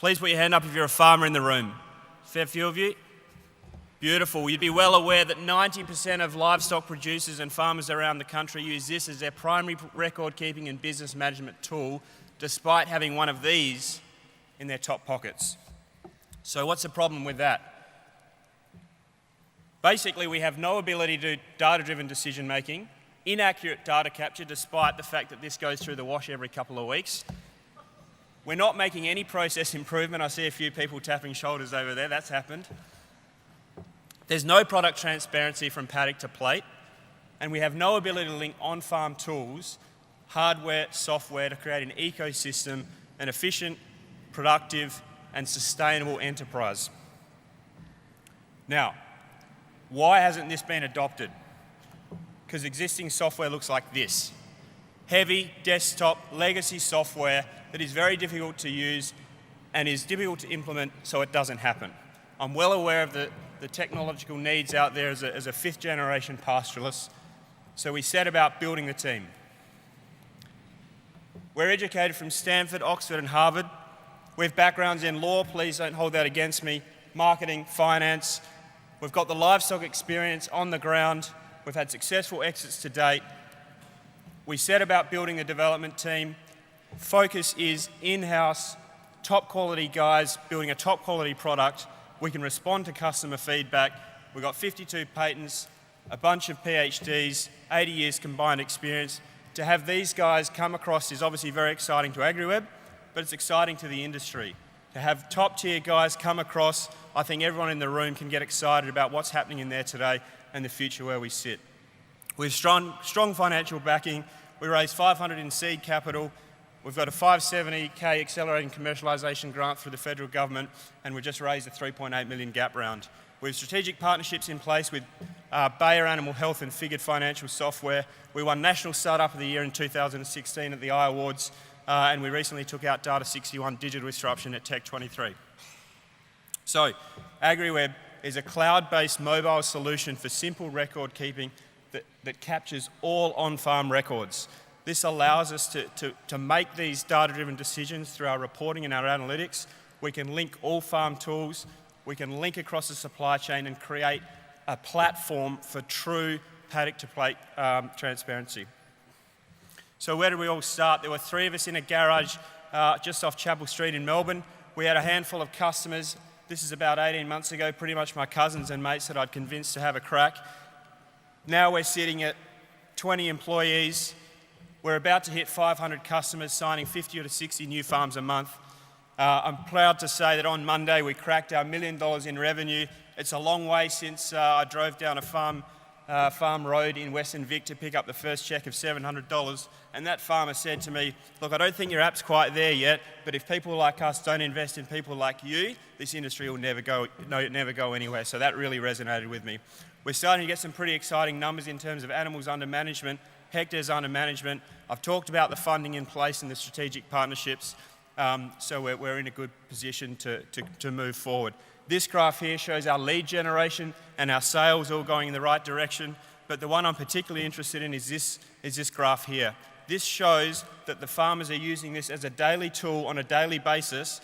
Please put your hand up if you're a farmer in the room. Fair few of you. Beautiful. You'd be well aware that 90% of livestock producers and farmers around the country use this as their primary record keeping and business management tool, despite having one of these in their top pockets. So what's the problem with that? Basically, we have no ability to do data-driven decision making, inaccurate data capture, despite the fact that this goes through the wash every couple of weeks. We're not making any process improvement. I see a few people tapping shoulders over there. That's happened. There's no product transparency from paddock to plate, and we have no ability to link on-farm tools, hardware, software to create an ecosystem, an efficient, productive, and sustainable enterprise. Now, why hasn't this been adopted? Because existing software looks like this. Heavy, desktop, legacy software that is very difficult to use and is difficult to implement, so it doesn't happen. I'm well aware of the technological needs out there as a fifth generation pastoralist, so we set about building the team. We're educated from Stanford, Oxford and Harvard. We have backgrounds in law, please don't hold that against me, marketing, finance. We've got the livestock experience on the ground. We've had successful exits to date. We set about building a development team. Focus is in-house, top quality guys building a top quality product. We can respond to customer feedback. We've got 52 patents, a bunch of PhDs, 80 years combined experience. To have these guys come across is obviously very exciting to AgriWebb, but it's exciting to the industry. To have top tier guys come across, I think everyone in the room can get excited about what's happening in there today and the future where we sit. We have strong financial backing. We raised 500 in seed capital. We've got a 570K accelerating commercialisation grant through the federal government, and we've just raised a 3.8 million gap round. We have strategic partnerships in place with Bayer Animal Health and Figured Financial Software. We won National Startup of the Year in 2016 at the iAwards, and we recently took out Data 61 Digital Disruption at Tech 23. So, AgriWebb is a cloud-based mobile solution for simple record keeping that captures all on-farm records. This allows us to make these data-driven decisions through our reporting and our analytics. We can link all farm tools, we can link across the supply chain and create a platform for true paddock-to-plate transparency. So where did we all start? There were 3 of us in a garage just off Chapel Street in Melbourne. We had a handful of customers. This is about 18 months ago, pretty much my cousins and mates that I'd convinced to have a crack. Now we're sitting at 20 employees. We're about to hit 500 customers, signing 50 to 60 new farms a month. I'm proud to say that on Monday we cracked our $1 million in revenue. It's a long way since I drove down a farm road in Western Vic to pick up the first check of $700. And that farmer said to me, look, I don't think your app's quite there yet, but if people like us don't invest in people like you, this industry will never go anywhere. So that really resonated with me. We're starting to get some pretty exciting numbers in terms of animals under management, hectares under management. I've talked about the funding in place and the strategic partnerships, so we're in a good position to move forward. This graph here shows our lead generation and our sales all going in the right direction, but the one I'm particularly interested in is this graph here. This shows that the farmers are using this as a daily tool on a daily basis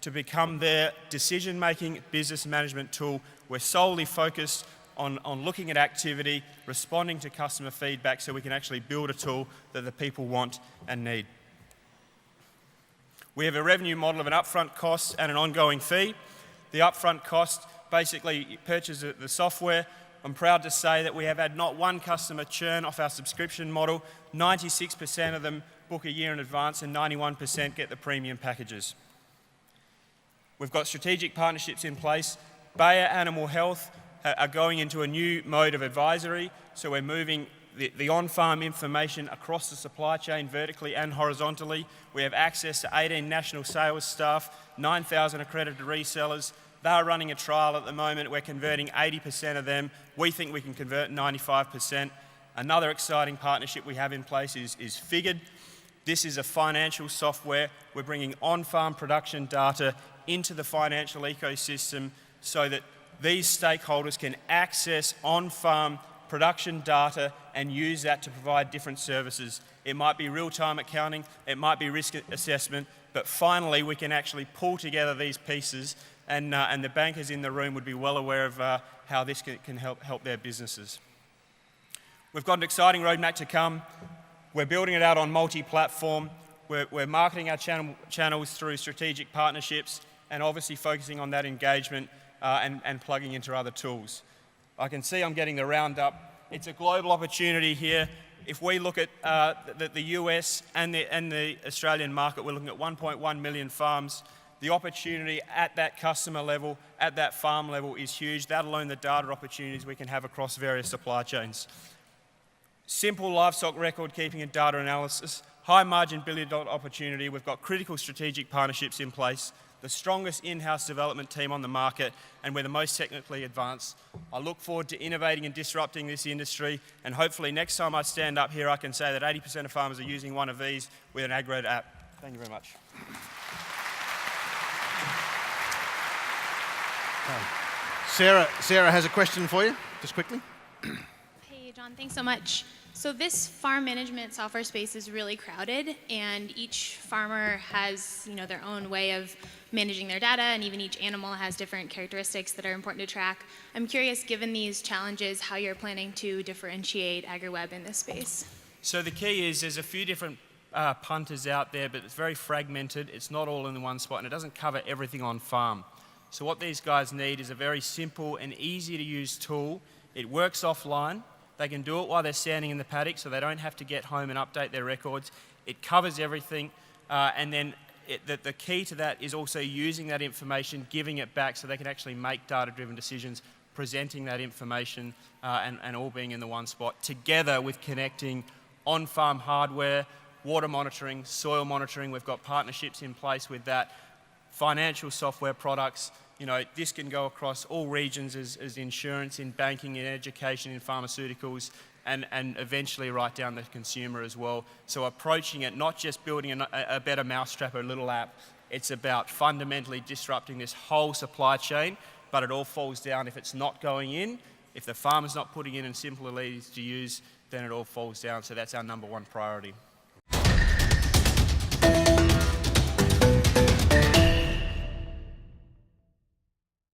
to become their decision-making business management tool. We're solely focused on looking at activity, responding to customer feedback so we can actually build a tool that the people want and need. We have a revenue model of an upfront cost and an ongoing fee. The upfront cost basically purchases the software. I'm proud to say that we have had not one customer churn off our subscription model. 96% of them book a year in advance and 91% get the premium packages. We've got strategic partnerships in place. Bayer Animal Health are going into a new mode of advisory, so we're moving the on-farm information across the supply chain vertically and horizontally. We have access to 18 national sales staff, 9,000 accredited resellers. They're running a trial at the moment. We're converting 80% of them. We think we can convert 95%. Another exciting partnership we have in place is Figured. This is a financial software. We're bringing on-farm production data into the financial ecosystem so that these stakeholders can access on-farm production data and use that to provide different services. It might be real-time accounting, it might be risk assessment, but finally we can actually pull together these pieces, and the bankers in the room would be well aware of how this can help their businesses. We've got an exciting roadmap to come. We're building it out on multi-platform. We're marketing our channels through strategic partnerships and obviously focusing on that engagement and plugging into other tools. I can see I'm getting the roundup. It's a global opportunity here. If we look at the US and the Australian market, we're looking at 1.1 million farms. The opportunity at that customer level, at that farm level is huge, that alone the data opportunities we can have across various supply chains. Simple livestock record keeping and data analysis, high margin billion-dollar opportunity. We've got critical strategic partnerships in place, the strongest in-house development team on the market, and we're the most technically advanced. I look forward to innovating and disrupting this industry, and hopefully next time I stand up here I can say that 80% of farmers are using one of these with an AgriWebb app. Thank you very much. Sarah has a question for you, just quickly. Hey, John, thanks so much. So this farm management software space is really crowded, and each farmer has, their own way of managing their data, and even each animal has different characteristics that are important to track. I'm curious, given these challenges, how you're planning to differentiate AgriWebb in this space. So the key is there's a few different punters out there, but it's very fragmented. It's not all in one spot, and it doesn't cover everything on farm. So what these guys need is a very simple and easy to use tool. It works offline. They can do it while they're standing in the paddock, so they don't have to get home and update their records. It covers everything, and then the key to that is also using that information, giving it back so they can actually make data-driven decisions, presenting that information and all being in the one spot, together with connecting on-farm hardware, water monitoring, soil monitoring. We've got partnerships in place with that, financial software products. This can go across all regions as insurance, in banking, in education, in pharmaceuticals, and eventually right down to the consumer as well. So approaching it, not just building a better mousetrap or a little app, it's about fundamentally disrupting this whole supply chain, but it all falls down if it's not going in. If the farmer's not putting in and simple and easy to use, then it all falls down. So that's our number one priority.